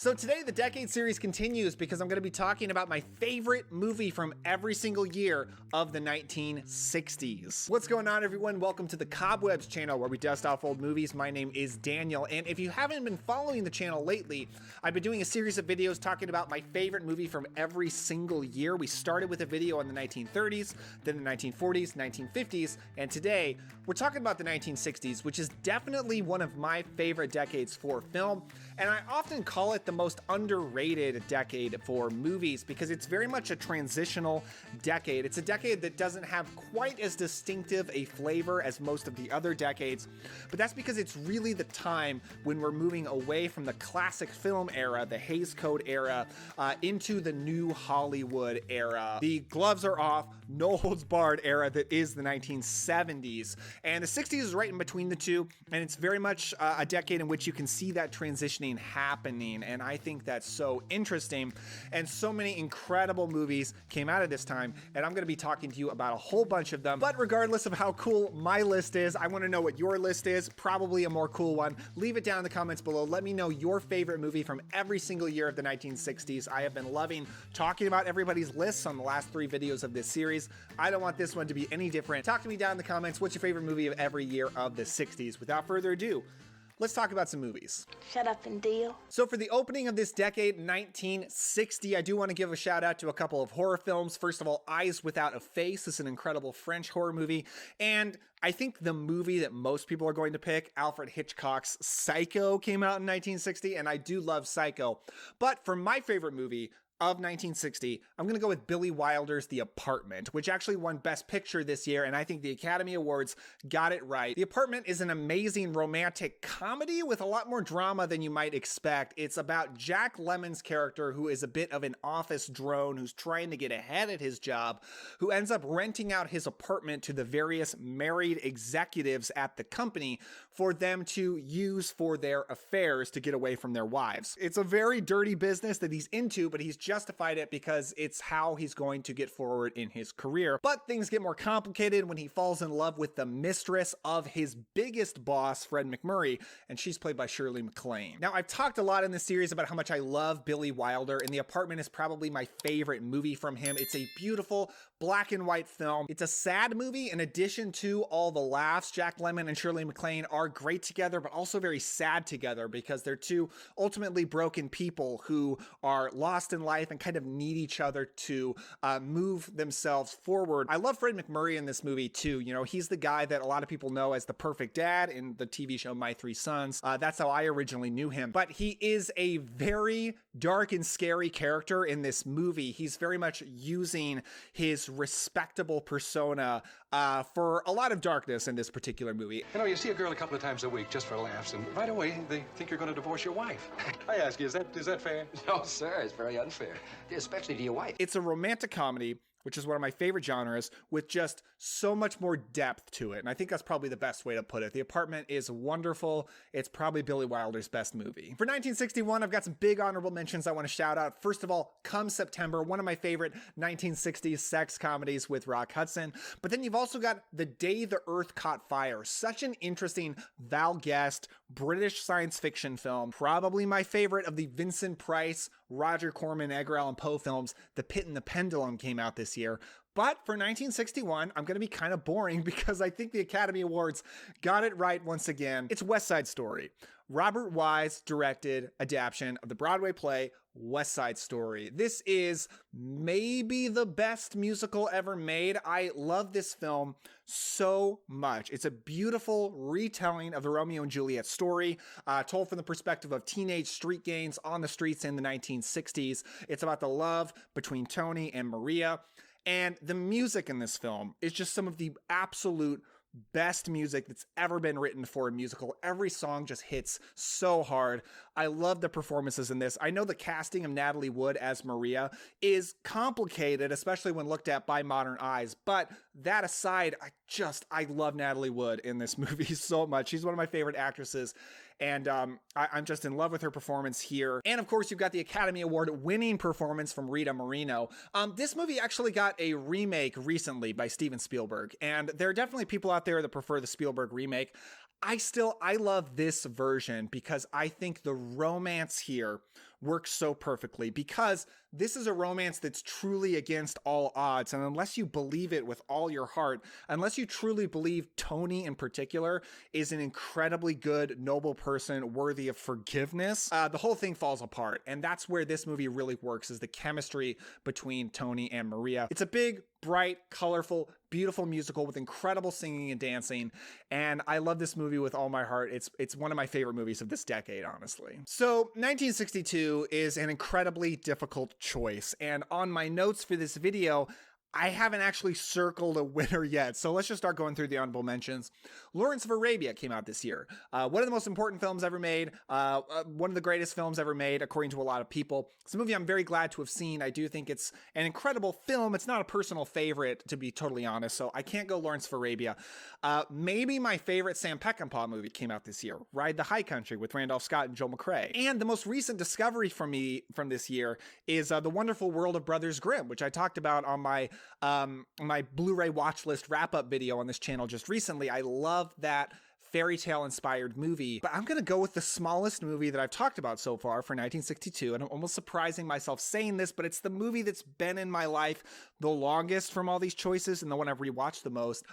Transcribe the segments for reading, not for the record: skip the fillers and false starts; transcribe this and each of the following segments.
So today the Decade series continues because I'm going to be talking about my favorite movie from every single year of the 1960s. What's going on, everyone? Welcome to the Cobwebs channel where we dust off old movies. My name is Daniel, and if you haven't been following the channel lately, I've been doing a series of videos talking about my favorite movie from every single year. We started with a video on the 1930s, then the 1940s, 1950s, and today we're talking about the 1960s, which is definitely one of my favorite decades for film, and I often call it the most underrated decade for movies because it's very much a transitional decade. It's a decade that doesn't have quite as distinctive a flavor as most of the other decades, but that's because it's really the time when we're moving away from the classic film era, the Hays Code era, into the new Hollywood era. The gloves are off, no holds barred era that is the 1970s. And the 60s is right in between the two, and it's very much a decade in which you can see that transitioning happening. And I think that's so interesting, and so many incredible movies came out of this time, and I'm going to be talking to you about a whole bunch of them. But regardless of how cool my list is, I want to know what your list is, probably a more cool one. Leave it down in the comments below. Let me know your favorite movie from every single year of the 1960s. I have been loving talking about everybody's lists on the last 3 videos of this series. I don't want this one to be any different. Talk to me down in the comments. What's your favorite movie of every year of the 60s? Without further ado, let's talk about some movies. Shut up and deal. So for the opening of this decade, 1960, I do want to give a shout out to a couple of horror films. First of all, Eyes Without a Face is an incredible French horror movie. And I think the movie that most people are going to pick, Alfred Hitchcock's Psycho, came out in 1960, and I do love Psycho. But for my favorite movie of 1960, I'm going to go with Billy Wilder's The Apartment, which actually won Best Picture this year, and I think the Academy Awards got it right. The Apartment is an amazing romantic comedy with a lot more drama than you might expect. It's about Jack Lemmon's character, who is a bit of an office drone who's trying to get ahead at his job, who ends up renting out his apartment to the various married executives at the company for them to use for their affairs to get away from their wives. It's a very dirty business that he's into, but he's justified it because it's how he's going to get forward in his career. But things get more complicated when he falls in love with the mistress of his biggest boss, Fred McMurray, and she's played by Shirley MacLaine. Now, I've talked a lot in this series about how much I love Billy Wilder, and The Apartment is probably my favorite movie from him. It's a beautiful black and white film. It's a sad movie in addition to all the laughs. Jack Lemmon and Shirley MacLaine are great together, but also very sad together because they're two ultimately broken people who are lost in life and kind of need each other to move themselves forward. I love Fred McMurray in this movie too. You know, he's the guy that a lot of people know as the perfect dad in the TV show My Three Sons. That's how I originally knew him. But he is a very dark and scary character in this movie. He's very much using his respectable persona for a lot of darkness in this particular movie. You know, you see a girl a couple of times a week just for laughs, and right away they think you're going to divorce your wife. I ask you, is that fair? No, sir, it's very unfair, especially to your wife. It's a romantic comedy, which is one of my favorite genres, with just so much more depth to it. And I think that's probably the best way to put it. The Apartment is wonderful. It's probably Billy Wilder's best movie. For 1961, I've got some big honorable mentions I want to shout out. First of all, Come September, one of my favorite 1960s sex comedies with Rock Hudson. But then you've also got The Day the Earth Caught Fire, such an interesting Val Guest British science fiction film. Probably my favorite of the Vincent Price, Roger Corman, Edgar Allan Poe films. The Pit and the Pendulum came out this year. But for 1961, I'm going to be kind of boring because I think the Academy Awards got it right once again. It's West Side Story. Robert Wise directed adaptation of the Broadway play West Side Story. This is maybe the best musical ever made. I love this film so much. It's a beautiful retelling of the Romeo and Juliet story, told from the perspective of teenage street gangs on the streets in the 1960s. It's about the love between Tony and Maria. And the music in this film is just some of the absolute best music that's ever been written for a musical. Every song just hits so hard. I love the performances in this. I know the casting of Natalie Wood as Maria is complicated, especially when looked at by modern eyes. But that aside, I love Natalie Wood in this movie so much. She's one of my favorite actresses, and I'm just in love with her performance here. And of course, you've got the Academy Award winning performance from Rita Moreno. This movie actually got a remake recently by Steven Spielberg, and there are definitely people out there that prefer the Spielberg remake. I love this version because I think the romance here works so perfectly because this is a romance that's truly against all odds. And unless you believe it with all your heart, unless you truly believe Tony in particular is an incredibly good, noble person worthy of forgiveness, the whole thing falls apart. And that's where this movie really works, is the chemistry between Tony and Maria. It's a big, bright, colorful, beautiful musical with incredible singing and dancing. And I love this movie with all my heart. It's one of my favorite movies of this decade, honestly. So 1962 is an incredibly difficult choice. And on my notes for this video, I haven't actually circled a winner yet, so let's just start going through the honorable mentions. Lawrence of Arabia came out this year. One of the most important films ever made, one of the greatest films ever made, according to a lot of people. It's a movie I'm very glad to have seen. I do think it's an incredible film. It's not a personal favorite, to be totally honest, so I can't go Lawrence of Arabia. Maybe my favorite Sam Peckinpah movie came out this year, Ride the High Country with Randolph Scott and Joel McCrea. And the most recent discovery for me from this year is The Wonderful World of Brothers Grimm, which I talked about on my Blu-ray Watchlist wrap-up video on this channel just recently. I love that fairy tale inspired movie, but I'm gonna go with the smallest movie that I've talked about so far for 1962, and I'm almost surprising myself saying this, but it's the movie that's been in my life the longest from all these choices and the one I've rewatched the most.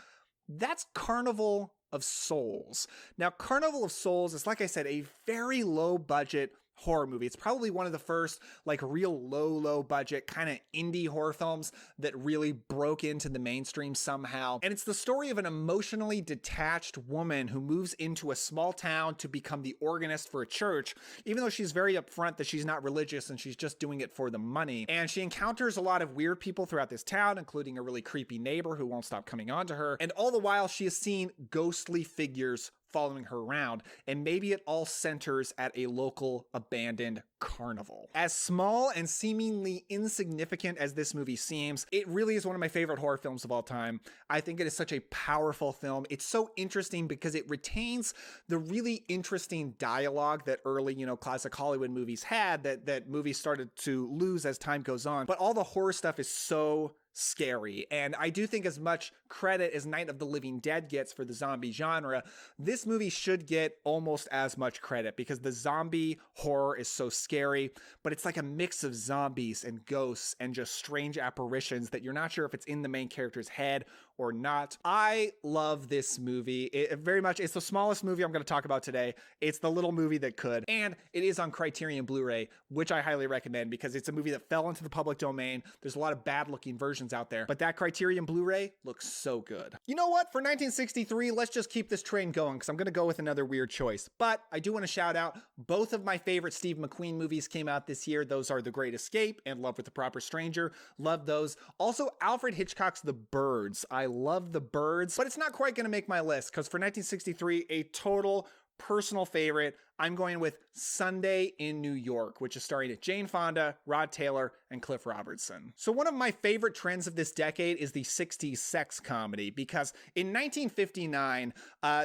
That's Carnival of Souls. Now, Carnival of Souls is, like I said, a very low budget horror movie. It's probably one of the first like real low budget kind of indie horror films that really broke into the mainstream somehow. And it's the story of an emotionally detached woman who moves into a small town to become the organist for a church, even though she's very upfront that she's not religious and she's just doing it for the money. And she encounters a lot of weird people throughout this town, including a really creepy neighbor who won't stop coming on to her. And all the while she has seen ghostly figures following her around, and maybe it all centers at a local abandoned carnival. As small and seemingly insignificant as this movie seems, it really is one of my favorite horror films of all time. I think it is such a powerful film. It's so interesting because it retains the really interesting dialogue that early, classic Hollywood movies had, that movies started to lose as time goes on. But all the horror stuff is so scary. And I do think as much credit as Night of the Living Dead gets for the zombie genre, this movie should get almost as much credit because the zombie horror is so scary, but it's like a mix of zombies and ghosts and just strange apparitions that you're not sure if it's in the main character's head or not. I love this movie. It very much, it's the smallest movie I'm going to talk about today. It's the little movie that could, and it is on Criterion Blu-ray, which I highly recommend because it's a movie that fell into the public domain. There's a lot of bad looking versions out there, but that Criterion Blu-ray looks so good. You know what? For 1963, let's just keep this train going because I'm going to go with another weird choice, but I do want to shout out both of my favorite Steve McQueen movies came out this year. Those are The Great Escape and Love with the Proper Stranger. Love those. Also, Alfred Hitchcock's The Birds. I love The Birds, but it's not quite going to make my list because for 1963, a total personal favorite, I'm going with Sunday in New York, which is starring Jane Fonda, Rod Taylor, and Cliff Robertson. So one of my favorite trends of this decade is the 60s sex comedy, because in 1959,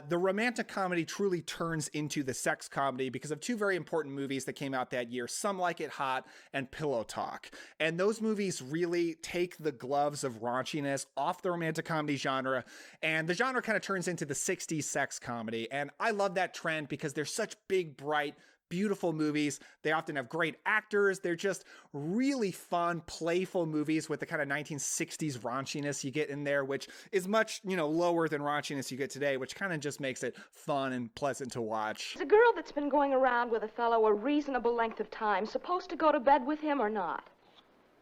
the romantic comedy truly turns into the sex comedy because of two very important movies that came out that year, Some Like It Hot and Pillow Talk. And those movies really take the gloves of raunchiness off the romantic comedy genre, and the genre kind of turns into the 60s sex comedy. And I love that trend because they're such big, bright, beautiful movies. They often have great actors. They're just really fun, playful movies with the kind of 1960s raunchiness you get in there, which is much, lower than raunchiness you get today, which kind of just makes it fun and pleasant to watch. Is a girl that's been going around with a fellow a reasonable length of time supposed to go to bed with him or not?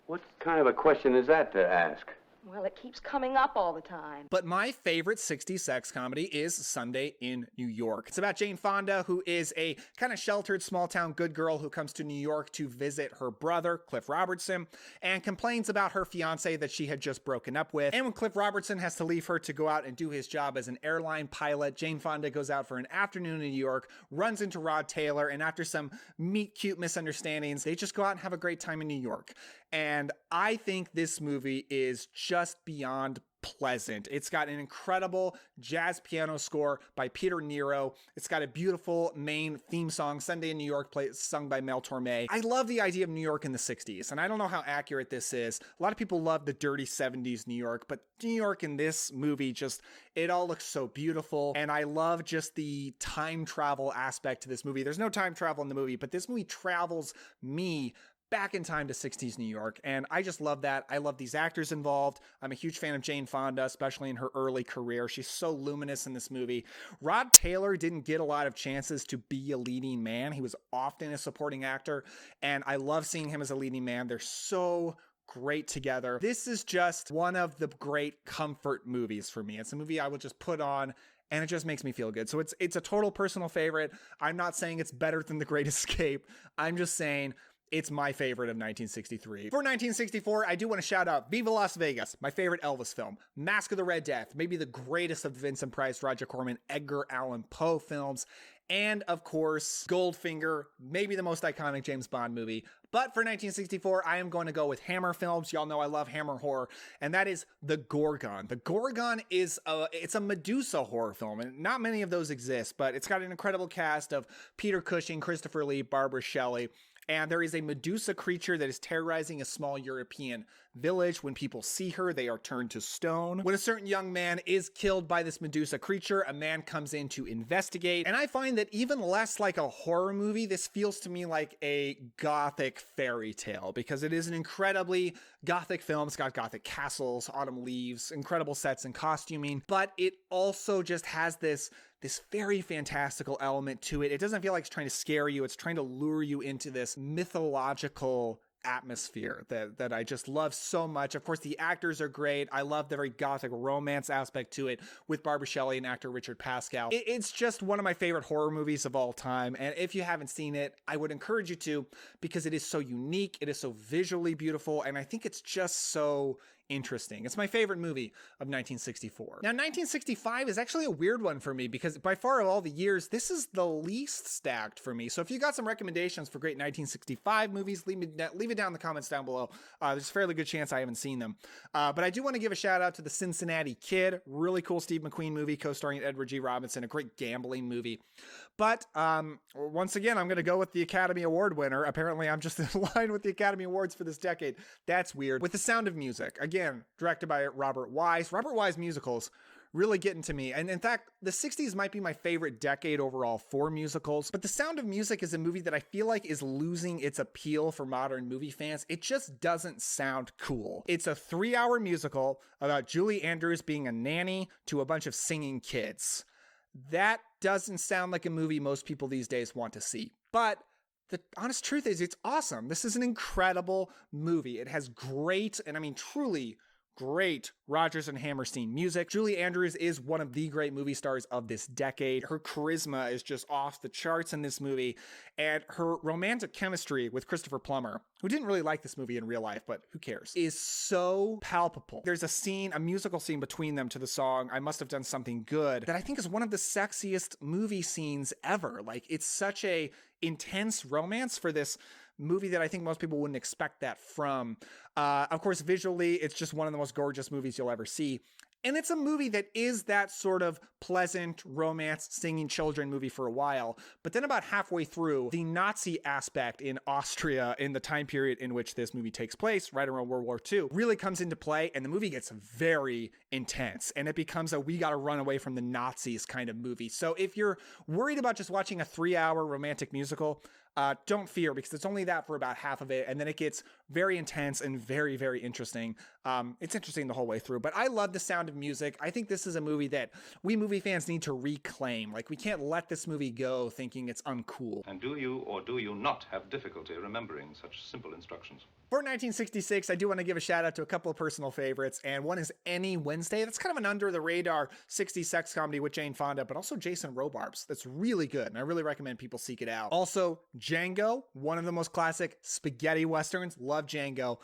What kind of a question is that to ask? Well, it keeps coming up all the time. But my favorite 60s sex comedy is Sunday in New York. It's about Jane Fonda, who is a kind of sheltered small town good girl who comes to New York to visit her brother, Cliff Robertson, and complains about her fiance that she had just broken up with. And when Cliff Robertson has to leave her to go out and do his job as an airline pilot, Jane Fonda goes out for an afternoon in New York, runs into Rod Taylor, and after some meet-cute misunderstandings, they just go out and have a great time in New York. And I think this movie is just beyond pleasant. It's got an incredible jazz piano score by Peter Nero. It's got a beautiful main theme song, Sunday in New York, sung by Mel Torme. I love the idea of New York in the 60s, and I don't know how accurate this is. A lot of people love the dirty 70s New York, but New York in this movie just, it all looks so beautiful, and I love just the time travel aspect to this movie. There's no time travel in the movie, but this movie travels me back in time to 60s New York, and I just love that. I love these actors involved. I'm a huge fan of Jane Fonda, especially in her early career. She's so luminous in this movie. Rod Taylor didn't get a lot of chances to be a leading man. He was often a supporting actor, and I love seeing him as a leading man. They're so great together. This is just one of the great comfort movies for me. It's a movie I would just put on and it just makes me feel good. So it's a total personal favorite. I'm not saying it's better than The Great Escape. I'm just saying it's my favorite of 1963. For 1964, I do want to shout out Viva Las Vegas, my favorite Elvis film, Mask of the Red Death, maybe the greatest of the Vincent Price, Roger Corman, Edgar Allan Poe films, and of course, Goldfinger, maybe the most iconic James Bond movie. But for 1964, I am going to go with Hammer films. Y'all know I love Hammer horror, and that is The Gorgon. The Gorgon is it's a Medusa horror film, and not many of those exist, but it's got an incredible cast of Peter Cushing, Christopher Lee, Barbara Shelley. And there is a Medusa creature that is terrorizing a small European village. When people see her, they are turned to stone. When a certain young man is killed by this Medusa creature, a man comes in to investigate. And I find that even less like a horror movie, this feels to me like a gothic fairy tale, because it is an incredibly gothic film. It's got gothic castles, autumn leaves, incredible sets and costuming, but it also just has this very fantastical element to it. It doesn't feel like it's trying to scare you. It's trying to lure you into this mythological atmosphere that I just love so much. Of course, the actors are great. I love the very gothic romance aspect to it with Barbara Shelley and actor Richard Pascal. It's just one of my favorite horror movies of all time. And if you haven't seen it, I would encourage you to, because it is so unique. It is so visually beautiful. And I think it's just so interesting. It's my favorite movie of 1964. Now, 1965 is actually a weird one for me, because by far of all the years, this is the least stacked for me. So if you got some recommendations for great 1965 movies, leave it down in the comments down below. There's a fairly good chance I haven't seen them. But I do want to give a shout out to The Cincinnati Kid, really cool Steve McQueen movie, co-starring Edward G. Robinson, a great gambling movie. But once again, I'm going to go with the Academy Award winner. Apparently, I'm just in line with the Academy Awards for this decade. That's weird. With The Sound of Music, again, directed by Robert Wise. Robert Wise musicals really getting to me. And in fact, the 60s might be my favorite decade overall for musicals. But The Sound of Music is a movie that I feel like is losing its appeal for modern movie fans. It just doesn't sound cool. It's a 3-hour musical about Julie Andrews being a nanny to a bunch of singing kids. That doesn't sound like a movie most people these days want to see. But the honest truth is, it's awesome. This is an incredible movie. It has great, and I mean truly great, Rodgers and Hammerstein music. Julie Andrews is one of the great movie stars of this decade. Her charisma is just off the charts in this movie, and her romantic chemistry with Christopher Plummer, who didn't really like this movie in real life, but who cares, is so palpable. There's a musical scene between them to the song I Must Have Done Something Good that I think is one of the sexiest movie scenes ever. Like, it's such a intense romance for this movie that I think most people wouldn't expect that from. Of course, visually, it's just one of the most gorgeous movies you'll ever see. And it's a movie that is that sort of pleasant romance singing children movie for a while. But then about halfway through, the Nazi aspect in Austria in the time period in which this movie takes place, right around World War II, really comes into play. And the movie gets very intense. And it becomes a we gotta run away from the Nazis kind of movie. So if you're worried about just watching a 3-hour romantic musical, don't fear, because it's only that for about half of it, and then it gets very intense and very, very interesting. It's interesting the whole way through, but I love The Sound of Music. I think this is a movie that we movie fans need to reclaim. Like, we can't let this movie go thinking it's uncool. And do you or do you not have difficulty remembering such simple instructions? For 1966, I do want to give a shout out to a couple of personal favorites, and one is Any Wednesday. That's kind of an under-the-radar 60s sex comedy with Jane Fonda, but also Jason Robards. That's really good, and I really recommend people seek it out. Also, Django, one of the most classic spaghetti westerns. Love Django.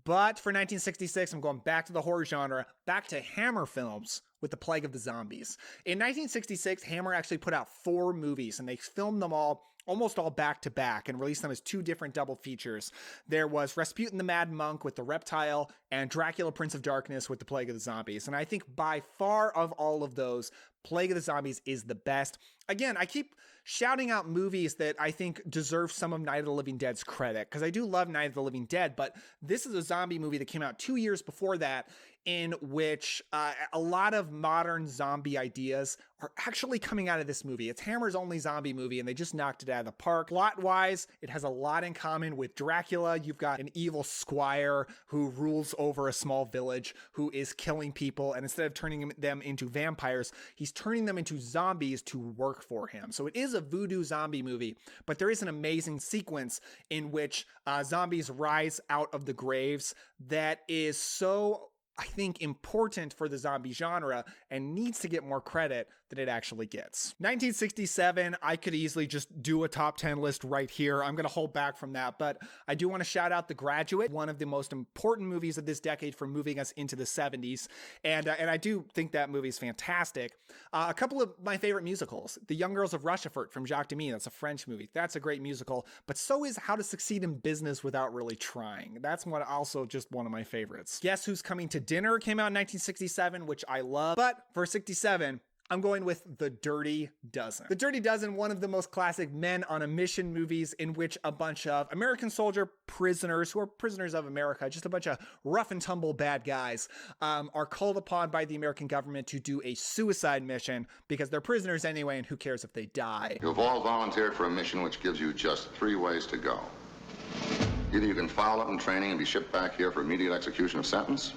But for 1966, I'm going back to the horror genre, back to Hammer films with The Plague of the Zombies. In 1966, Hammer actually put out 4 movies, and they filmed them all almost all back to back and released them as two different double features. There was Rasputin the Mad Monk with the Reptile and Dracula Prince of Darkness with the Plague of the Zombies. And I think by far of all of those, Plague of the Zombies is the best. Again, I keep shouting out movies that I think deserve some of Night of the Living Dead's credit, because I do love Night of the Living Dead, but this is a zombie movie that came out 2 years before that, in which a lot of modern zombie ideas are actually coming out of this movie. It's Hammer's only zombie movie, and they just knocked it out of the park. Plot-wise, it has a lot in common with Dracula. You've got an evil squire who rules over a small village, who is killing people, and instead of turning them into vampires, he's turning them into zombies to work for him. So it is a voodoo zombie movie, but there is an amazing sequence in which zombies rise out of the graves that is so, I think, important for the zombie genre and needs to get more credit than it actually gets. 1967, I could easily just do a top 10 list right here. I'm going to hold back from that, but I do want to shout out The Graduate, one of the most important movies of this decade for moving us into the 70s. And I do think that movie is fantastic. A couple of my favorite musicals, The Young Girls of Rochefort from Jacques Demy. That's a French movie. That's a great musical, but so is How to Succeed in Business Without Really Trying. That's also just one of my favorites. Guess Who's Coming to Dinner came out in 1967, which I love, but for 67, I'm going with The Dirty Dozen. The Dirty Dozen, one of the most classic men on a mission movies, in which a bunch of American soldier prisoners, who are prisoners of America, just a bunch of rough and tumble bad guys, are called upon by the American government to do a suicide mission because they're prisoners anyway, and who cares if they die. You've all volunteered for a mission which gives you just 3 ways to go. Either you can foul up in training and be shipped back here for immediate execution of sentence,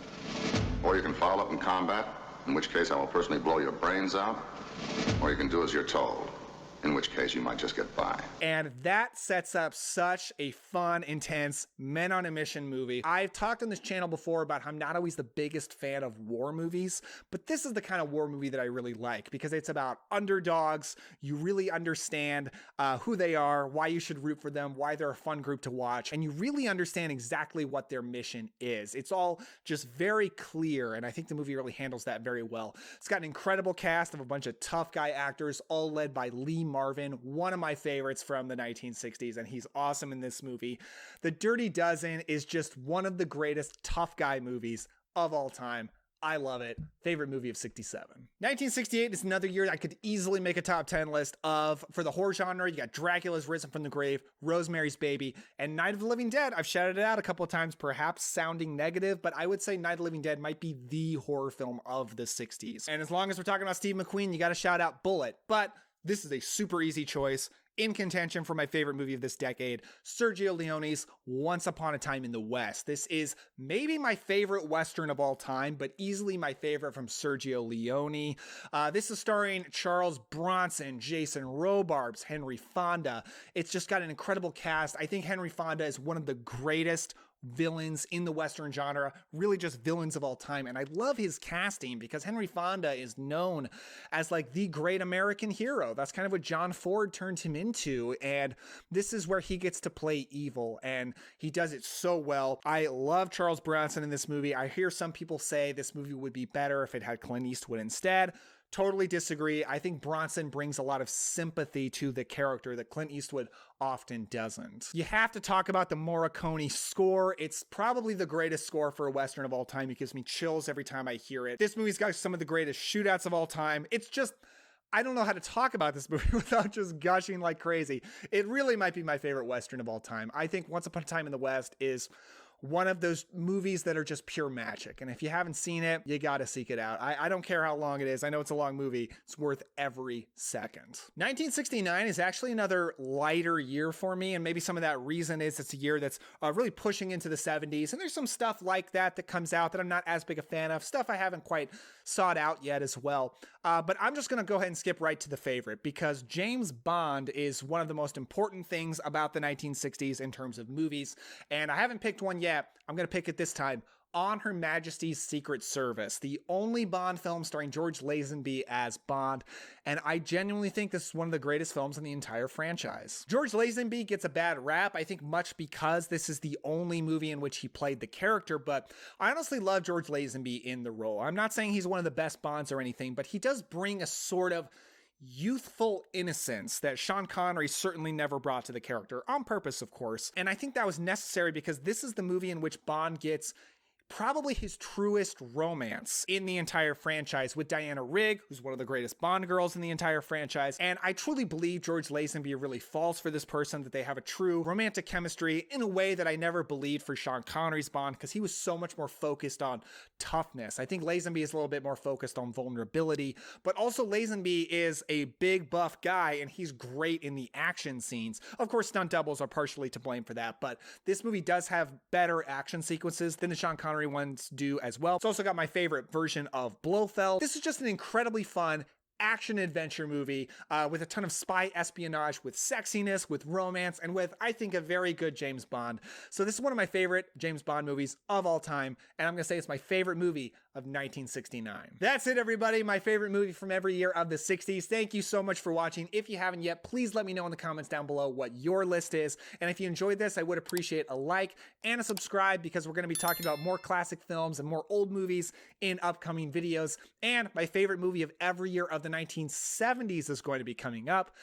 or you can foul up in combat, in which case I will personally blow your brains out, or you can do as you're told, in which case you might just get by. And that sets up such a fun, intense, men on a mission movie. I've talked on this channel before about how I'm not always the biggest fan of war movies, but this is the kind of war movie that I really like because it's about underdogs. You really understand who they are, why you should root for them, why they're a fun group to watch, and you really understand exactly what their mission is. It's all just very clear, and I think the movie really handles that very well. It's got an incredible cast of a bunch of tough guy actors, all led by Lee Marvin, one of my favorites from the 1960s, and he's awesome in this movie. The Dirty Dozen is just one of the greatest tough guy movies of all time. I love it. Favorite movie of 67. 1968 is another year I could easily make a top 10 list of. For the horror genre, you got Dracula's Risen from the Grave, Rosemary's Baby, and Night of the Living Dead. I've shouted it out a couple of times, perhaps sounding negative, but I would say Night of the Living Dead might be the horror film of the 60s. And as long as we're talking about Steve McQueen, you got to shout out Bullet. But this is a super easy choice. In contention for my favorite movie of this decade, Sergio Leone's Once Upon a Time in the West. This is maybe my favorite Western of all time, but easily my favorite from Sergio Leone. This is starring Charles Bronson, Jason Robards, Henry Fonda. It's just got an incredible cast. I think Henry Fonda is one of the greatest villains in the Western genre, really just villains of all time. And I love his casting because Henry Fonda is known as like the great American hero. That's kind of what John Ford turned him into. And this is where he gets to play evil, and he does it so well. I love Charles Bronson in this movie. I hear some people say this movie would be better if it had Clint Eastwood instead. Totally disagree. I think Bronson brings a lot of sympathy to the character that Clint Eastwood often doesn't. You have to talk about the Morricone score. It's probably the greatest score for a Western of all time. It gives me chills every time I hear it. This movie's got some of the greatest shootouts of all time. It's just, I don't know how to talk about this movie without just gushing like crazy. It really might be my favorite Western of all time. I think Once Upon a Time in the West is one of those movies that are just pure magic. And if you haven't seen it, you got to seek it out. I don't care how long it is. I know it's a long movie. It's worth every second. 1969 is actually another lighter year for me. And maybe some of that reason is it's a year that's really pushing into the 70s. And there's some stuff like that that comes out that I'm not as big a fan of. Stuff I haven't quite sought out yet as well. But I'm just going to go ahead and skip right to the favorite, because James Bond is one of the most important things about the 1960s in terms of movies. And I haven't picked one yet. I'm going to pick it this time. On Her Majesty's Secret Service, the only Bond film starring George Lazenby as Bond, and I genuinely think this is one of the greatest films in the entire franchise. George Lazenby gets a bad rap, I think much because this is the only movie in which he played the character, but I honestly love George Lazenby in the role. I'm not saying he's one of the best Bonds or anything, but he does bring a sort of youthful innocence that Sean Connery certainly never brought to the character, on purpose, of course. And I think that was necessary because this is the movie in which Bond gets probably his truest romance in the entire franchise with Diana Rigg, who's one of the greatest Bond girls in the entire franchise. And I truly believe George Lazenby really falls for this person, that they have a true romantic chemistry in a way that I never believed for Sean Connery's Bond, because he was so much more focused on toughness. I think Lazenby is a little bit more focused on vulnerability, but also Lazenby is a big buff guy and he's great in the action scenes. Of course, stunt doubles are partially to blame for that, but this movie does have better action sequences than the Sean Connery ones do as well. It's also got my favorite version of Blofeld. This is just an incredibly fun action adventure movie with a ton of spy espionage, with sexiness, with romance, and with, I think, a very good James Bond. So this is one of my favorite James Bond movies of all time, and I'm gonna say it's my favorite movie of 1969. That's it, everybody. My favorite movie from every year of the 60s. Thank you so much for watching. If you haven't yet, please let me know in the comments down below what your list is. And if you enjoyed this, I would appreciate a like and a subscribe, because we're gonna be talking about more classic films and more old movies in upcoming videos. And my favorite movie of every year of the 1970s is going to be coming up.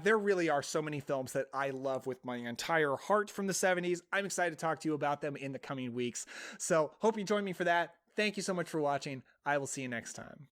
There really are so many films that I love with my entire heart from the 70s. I'm excited to talk to you about them in the coming weeks. So hope you join me for that. Thank you so much for watching. I will see you next time.